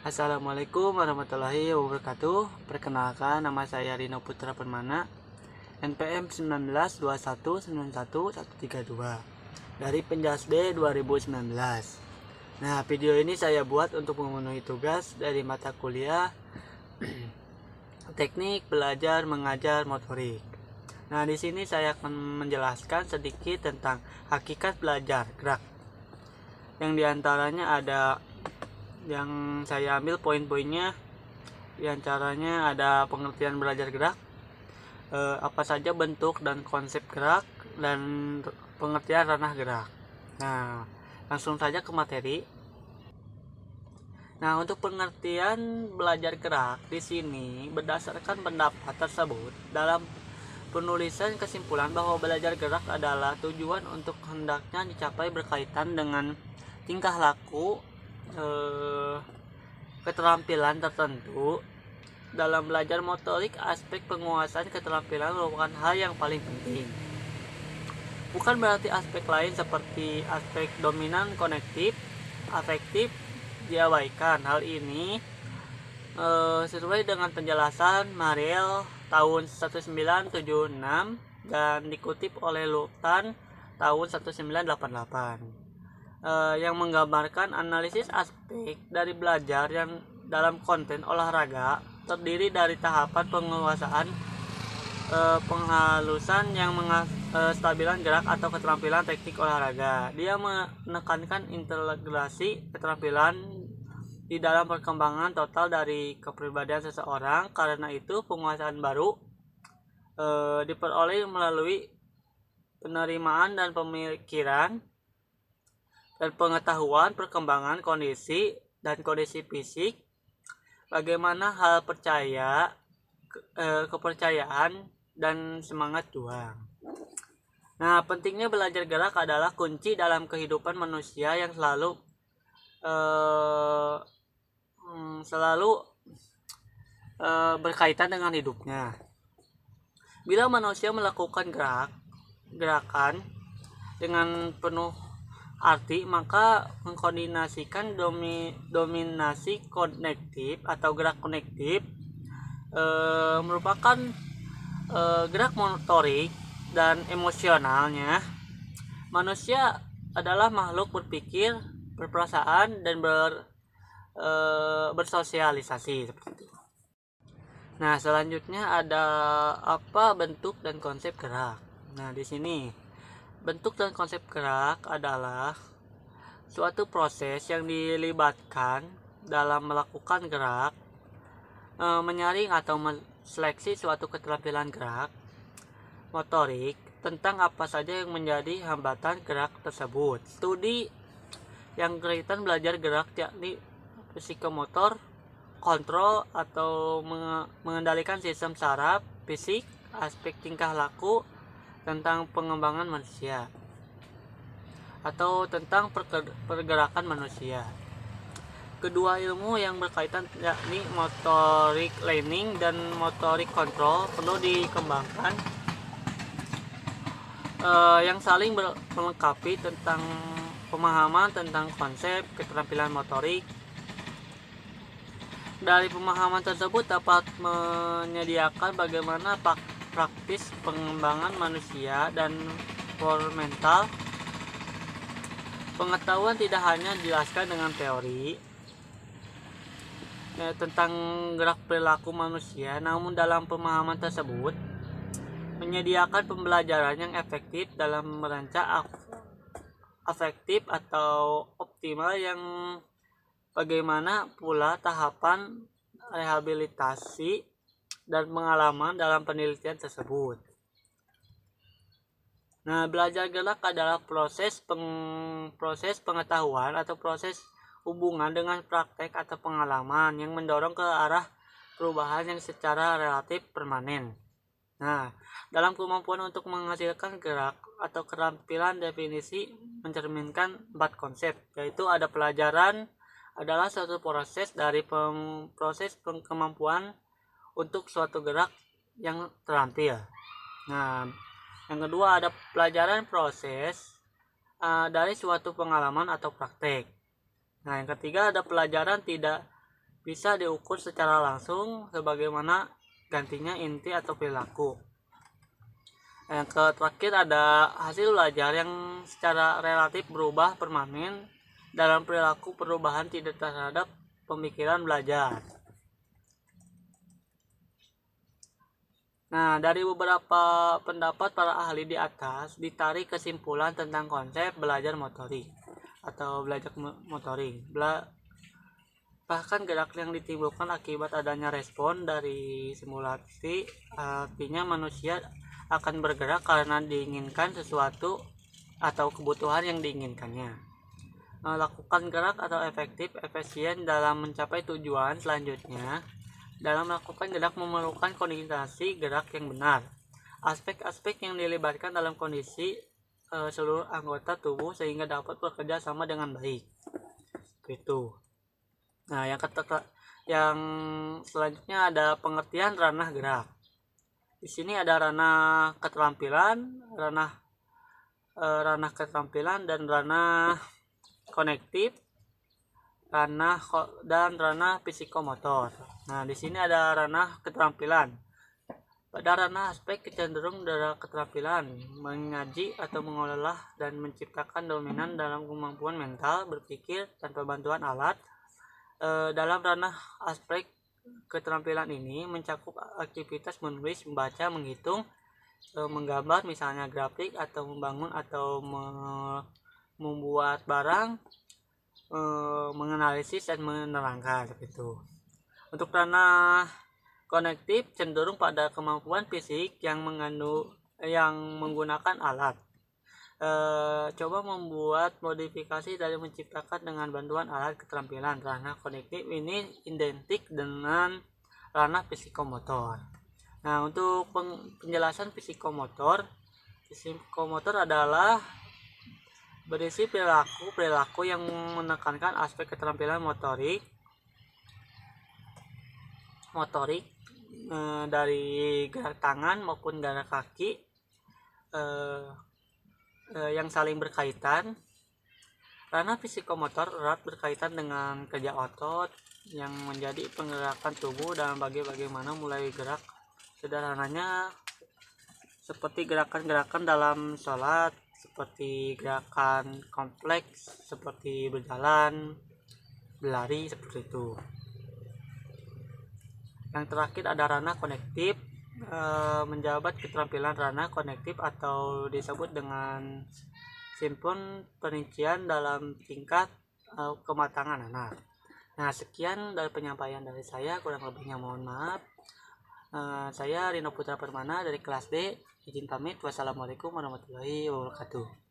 Assalamualaikum warahmatullahi wabarakatuh. Perkenalkan, nama saya Rino Putra Permana, NPM 1921911132 dari Penjas B 2019. Nah, video ini saya buat untuk memenuhi tugas dari mata kuliah Teknik Belajar Mengajar Motorik. Nah, di sini saya akan menjelaskan sedikit tentang hakikat belajar gerak. Yang diantaranya ada yang saya ambil poin-poinnya, diantaranya ada pengertian belajar gerak, apa saja bentuk dan konsep gerak, dan pengertian ranah gerak. Nah, langsung saja ke materi. Nah, untuk pengertian belajar gerak di sini berdasarkan pendapat tersebut dalam penulisan kesimpulan bahwa belajar gerak adalah tujuan untuk hendaknya dicapai berkaitan dengan tingkah laku, keterampilan tertentu. Dalam belajar motorik, aspek penguasaan keterampilan merupakan hal yang paling penting. Bukan berarti aspek lain seperti aspek dominan, konektif, afektif diabaikan. Hal ini sesuai dengan penjelasan Mariel tahun 1976 dan dikutip oleh Lutan tahun 1988. Yang menggambarkan analisis aspek dari belajar yang dalam konten olahraga terdiri dari tahapan penguasaan, penghalusan yang stabilan gerak atau keterampilan teknik olahraga. Dia menekankan integrasi keterampilan di dalam perkembangan total dari kepribadian seseorang. Karena itu penguasaan baru diperoleh melalui penerimaan dan pemikiran dan pengetahuan perkembangan kondisi dan kondisi fisik, bagaimana hal percaya, kepercayaan, dan semangat juang. Nah, pentingnya belajar gerak adalah kunci dalam kehidupan manusia yang selalu berkaitan dengan hidupnya. Bila manusia melakukan gerakan dengan penuh arti, maka mengkoordinasikan dominasi konektif atau gerak konektif merupakan gerak motorik dan emosionalnya. Manusia adalah makhluk berpikir, berperasaan, dan bersosialisasi seperti itu. Nah, selanjutnya ada apa bentuk dan konsep gerak. Nah, di sini bentuk dan konsep gerak adalah suatu proses yang dilibatkan dalam melakukan gerak, menyaring atau seleksi suatu keterampilan gerak motorik tentang apa saja yang menjadi hambatan gerak tersebut. Studi yang berkaitan belajar gerak yakni psikomotor, kontrol atau mengendalikan sistem saraf, fisik, aspek tingkah laku, tentang pengembangan manusia atau tentang pergerakan manusia. Kedua ilmu yang berkaitan yakni motorik learning dan motorik control perlu dikembangkan, yang saling melengkapi tentang pemahaman tentang konsep keterampilan motorik. Dari pemahaman tersebut dapat menyediakan bagaimana praktis pengembangan manusia dan mental. Pengetahuan tidak hanya dijelaskan dengan teori tentang gerak perilaku manusia, namun dalam pemahaman tersebut menyediakan pembelajaran yang efektif dalam merancang afektif atau optimal, yang bagaimana pula tahapan rehabilitasi dan pengalaman dalam penelitian tersebut. Nah, belajar gerak adalah proses pengetahuan atau proses hubungan dengan praktek atau pengalaman yang mendorong ke arah perubahan yang secara relatif permanen. Nah, dalam kemampuan untuk menghasilkan gerak atau keterampilan, definisi mencerminkan 4 konsep, yaitu ada pelajaran adalah suatu proses dari proses kemampuan untuk suatu gerak yang terampil. Nah, yang kedua ada pelajaran proses dari suatu pengalaman atau praktek. Nah, yang ketiga ada pelajaran tidak bisa diukur secara langsung sebagaimana gantinya inti atau perilaku. Yang terakhir ada hasil belajar yang secara relatif berubah permanen dalam perilaku, perubahan tidak terhadap pemikiran belajar. Nah, dari beberapa pendapat para ahli di atas ditarik kesimpulan tentang konsep belajar motorik atau belajar motorik. Bahkan gerak yang ditimbulkan akibat adanya respon dari simulasi, artinya manusia akan bergerak karena diinginkan sesuatu atau kebutuhan yang diinginkannya. Melakukan gerak atau efisien dalam mencapai tujuan selanjutnya. Dalam melakukan gerak memerlukan koordinasi gerak yang benar. Aspek-aspek yang dilibatkan dalam kondisi seluruh anggota tubuh sehingga dapat bekerja sama dengan baik. Gitu. Nah, yang selanjutnya ada pengertian ranah gerak. Di sini ada ranah keterampilan, ranah keterampilan dan ranah konektif, dan ranah psikomotor. Nah, di sini ada ranah keterampilan. Pada ranah aspek cenderung dari keterampilan mengaji atau mengolah dan menciptakan dominan dalam kemampuan mental berpikir tanpa bantuan alat. Dalam ranah aspek keterampilan ini mencakup aktivitas menulis, membaca, menghitung, menggambar misalnya grafik, atau membangun atau membuat barang, menganalisis dan menerangkan gitu. Untuk ranah konektif cenderung pada kemampuan fisik yang menggunakan alat. Coba membuat modifikasi dari menciptakan dengan bantuan alat keterampilan. Ranah konektif ini identik dengan ranah psikomotor. Nah, untuk penjelasan psikomotor adalah berisi perilaku yang menekankan aspek keterampilan motorik dari gerak tangan maupun gerak kaki yang saling berkaitan. Ranah psikomotor erat berkaitan dengan kerja otot yang menjadi penggerakan tubuh dalam bagaimana mulai gerak. Sederhananya seperti gerakan-gerakan dalam sholat, seperti gerakan kompleks, seperti berjalan, berlari, seperti itu. Yang terakhir ada ranah konektif, menjabat keterampilan ranah konektif atau disebut dengan simpon perincian dalam tingkat kematangan anak. Nah, sekian dari penyampaian dari saya, kurang lebihnya mohon maaf. Saya Rino Putra Permana dari kelas D, izin pamit. Wassalamualaikum warahmatullahi wabarakatuh.